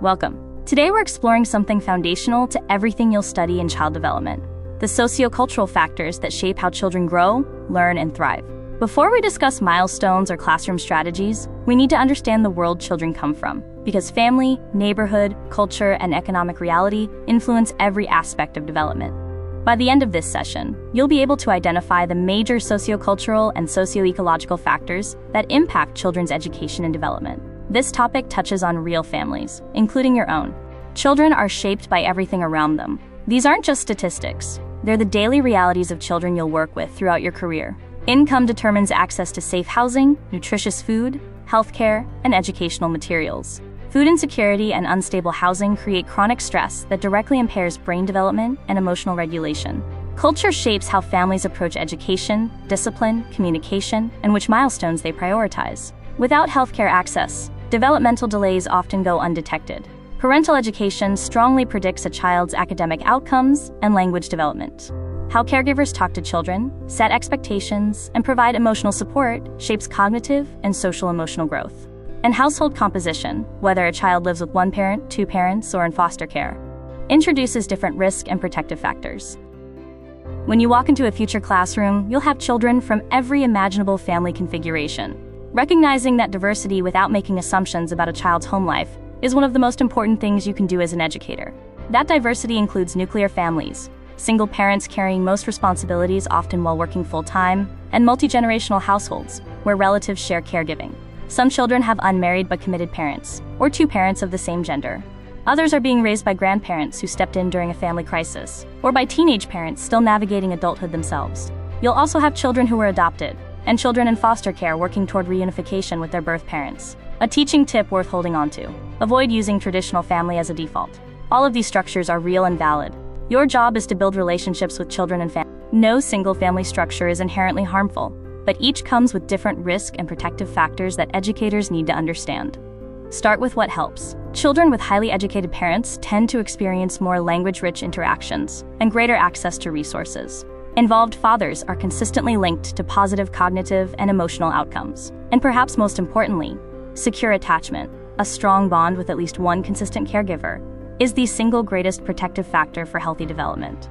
Welcome. Today we're exploring something foundational to everything you'll study in child development: the sociocultural factors that shape how children grow, learn, and thrive. Before we discuss milestones or classroom strategies, we need to understand the world children come from, because family, neighborhood, culture, and economic reality influence every aspect of development. By the end of this session, you'll be able to identify the major sociocultural and socio-ecological factors that impact children's education and development. This topic touches on real families, including your own. Children are shaped by everything around them. These aren't just statistics. They're the daily realities of children you'll work with throughout your career. Income determines access to safe housing, nutritious food, healthcare, and educational materials. Food insecurity and unstable housing create chronic stress that directly impairs brain development and emotional regulation. Culture shapes how families approach education, discipline, communication, and which milestones they prioritize. Without healthcare access, developmental delays often go undetected. Parental education strongly predicts a child's academic outcomes and language development. How caregivers talk to children, set expectations, and provide emotional support shapes cognitive and social-emotional growth. And household composition, whether a child lives with one parent, two parents, or in foster care, introduces different risk and protective factors. When you walk into a future classroom, you'll have children from every imaginable family configuration. Recognizing that diversity without making assumptions about a child's home life is one of the most important things you can do as an educator. That diversity includes nuclear families, single parents carrying most responsibilities often while working full-time, and multi-generational households where relatives share caregiving. Some children have unmarried but committed parents, or two parents of the same gender. Others are being raised by grandparents who stepped in during a family crisis, or by teenage parents still navigating adulthood themselves. You'll also have children who were adopted, and children in foster care working toward reunification with their birth parents. A teaching tip worth holding on to: avoid using traditional family as a default. All of these structures are real and valid. Your job is to build relationships with children and families. No single family structure is inherently harmful, but each comes with different risk and protective factors that educators need to understand. Start with what helps. Children with highly educated parents tend to experience more language-rich interactions and greater access to resources. Involved fathers are consistently linked to positive cognitive and emotional outcomes. And perhaps most importantly, secure attachment, a strong bond with at least one consistent caregiver, is the single greatest protective factor for healthy development.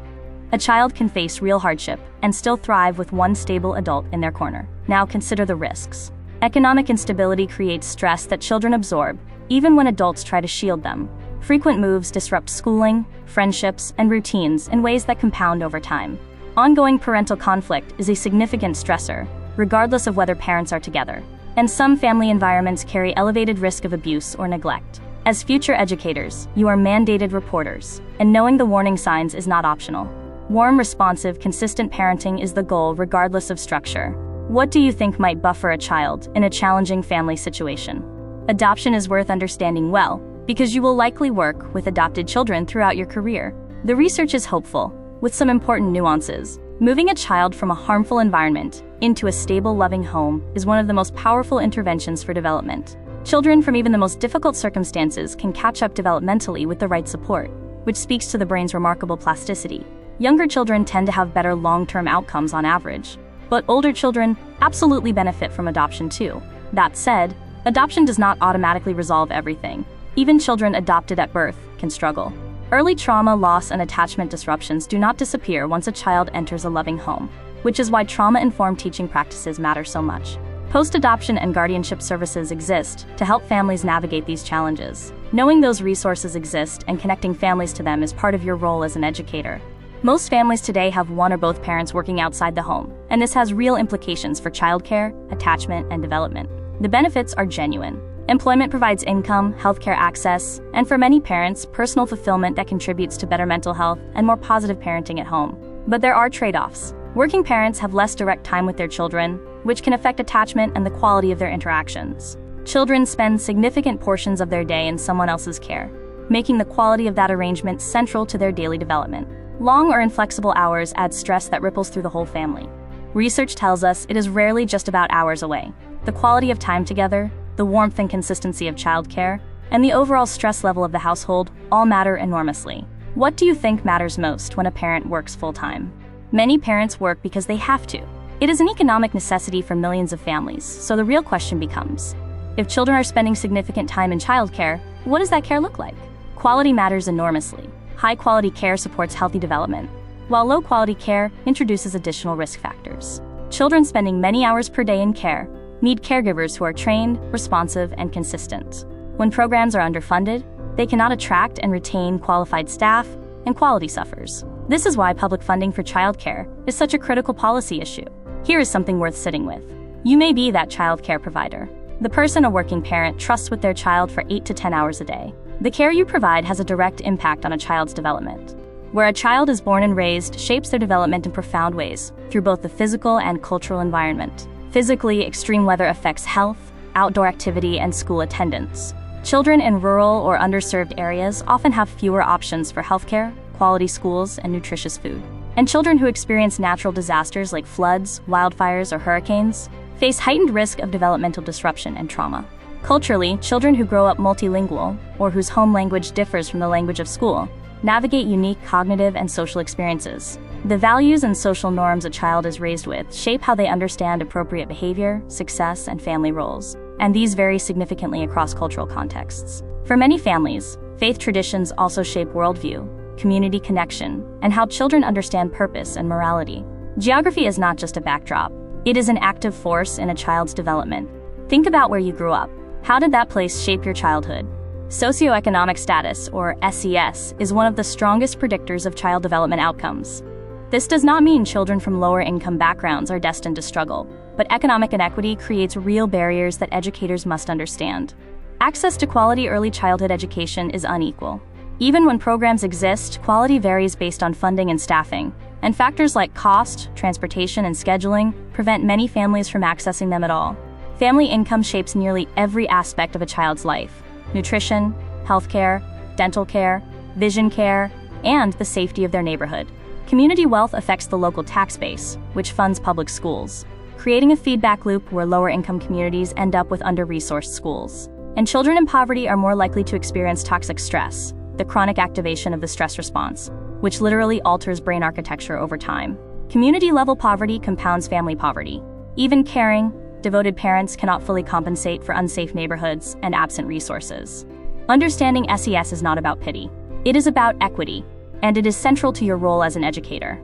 A child can face real hardship and still thrive with one stable adult in their corner. Now consider the risks. Economic instability creates stress that children absorb, even when adults try to shield them. Frequent moves disrupt schooling, friendships, and routines in ways that compound over time. Ongoing parental conflict is a significant stressor, regardless of whether parents are together. And some family environments carry elevated risk of abuse or neglect. As future educators, you are mandated reporters, and knowing the warning signs is not optional. Warm, responsive, consistent parenting is the goal regardless of structure. What do you think might buffer a child in a challenging family situation? Adoption is worth understanding well, because you will likely work with adopted children throughout your career. The research is hopeful, with some important nuances. Moving a child from a harmful environment into a stable, loving home is one of the most powerful interventions for development. Children from even the most difficult circumstances can catch up developmentally with the right support, which speaks to the brain's remarkable plasticity. Younger children tend to have better long-term outcomes on average, but older children absolutely benefit from adoption too. That said, adoption does not automatically resolve everything. Even children adopted at birth can struggle. Early trauma, loss, and attachment disruptions do not disappear once a child enters a loving home, which is why trauma-informed teaching practices matter so much. Post-adoption and guardianship services exist to help families navigate these challenges. Knowing those resources exist and connecting families to them is part of your role as an educator. Most families today have one or both parents working outside the home, and this has real implications for childcare, attachment, and development. The benefits are genuine. Employment provides income, healthcare access, and for many parents, personal fulfillment that contributes to better mental health and more positive parenting at home. But there are trade-offs. Working parents have less direct time with their children, which can affect attachment and the quality of their interactions. Children spend significant portions of their day in someone else's care, making the quality of that arrangement central to their daily development. Long or inflexible hours add stress that ripples through the whole family. Research tells us it is rarely just about hours away. The quality of time together, the warmth and consistency of childcare, and the overall stress level of the household all matter enormously. What do you think matters most when a parent works full-time? Many parents work because they have to. It is an economic necessity for millions of families, so the real question becomes, if children are spending significant time in childcare, what does that care look like? Quality matters enormously. High-quality care supports healthy development, while low-quality care introduces additional risk factors. Children spending many hours per day in care need caregivers who are trained, responsive, and consistent. When programs are underfunded, they cannot attract and retain qualified staff, and quality suffers. This is why public funding for childcare is such a critical policy issue. Here is something worth sitting with. You may be that childcare provider, the person a working parent trusts with their child for 8 to 10 hours a day. The care you provide has a direct impact on a child's development. Where a child is born and raised shapes their development in profound ways, through both the physical and cultural environment. Physically, extreme weather affects health, outdoor activity, and school attendance. Children in rural or underserved areas often have fewer options for healthcare, quality schools, and nutritious food. And children who experience natural disasters like floods, wildfires, or hurricanes face heightened risk of developmental disruption and trauma. Culturally, children who grow up multilingual, or whose home language differs from the language of school, navigate unique cognitive and social experiences. The values and social norms a child is raised with shape how they understand appropriate behavior, success, and family roles, and these vary significantly across cultural contexts. For many families, faith traditions also shape worldview, community connection, and how children understand purpose and morality. Geography is not just a backdrop, it is an active force in a child's development. Think about where you grew up. How did that place shape your childhood? Socioeconomic status, or SES, is one of the strongest predictors of child development outcomes. This does not mean children from lower income backgrounds are destined to struggle, but economic inequity creates real barriers that educators must understand. Access to quality early childhood education is unequal. Even when programs exist, quality varies based on funding and staffing, and factors like cost, transportation, and scheduling prevent many families from accessing them at all. Family income shapes nearly every aspect of a child's life: nutrition, healthcare, dental care, vision care, and the safety of their neighborhood. Community wealth affects the local tax base, which funds public schools, creating a feedback loop where lower-income communities end up with under-resourced schools. And children in poverty are more likely to experience toxic stress, the chronic activation of the stress response, which literally alters brain architecture over time. Community-level poverty compounds family poverty. Even caring, devoted parents cannot fully compensate for unsafe neighborhoods and absent resources. Understanding SES is not about pity. It is about equity, and it is central to your role as an educator.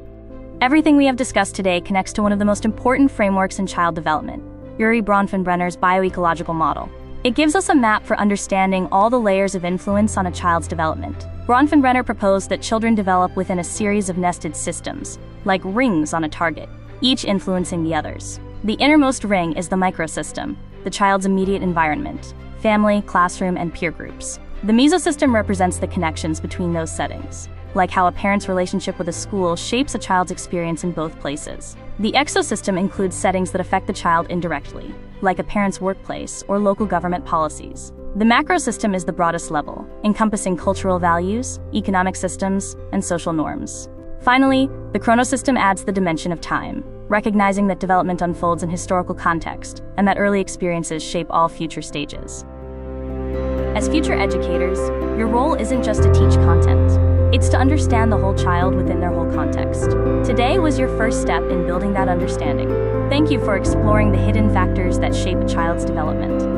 Everything we have discussed today connects to one of the most important frameworks in child development, Urie Bronfenbrenner's bioecological model. It gives us a map for understanding all the layers of influence on a child's development. Bronfenbrenner proposed that children develop within a series of nested systems, like rings on a target, each influencing the others. The innermost ring is the microsystem, the child's immediate environment, family, classroom, and peer groups. The mesosystem represents the connections between those settings, like how a parent's relationship with a school shapes a child's experience in both places. The exosystem includes settings that affect the child indirectly, like a parent's workplace or local government policies. The macrosystem is the broadest level, encompassing cultural values, economic systems, and social norms. Finally, the chronosystem adds the dimension of time, recognizing that development unfolds in historical context and that early experiences shape all future stages. As future educators, your role isn't just to teach content. It's to understand the whole child within their whole context. Today was your first step in building that understanding. Thank you for exploring the hidden factors that shape a child's development.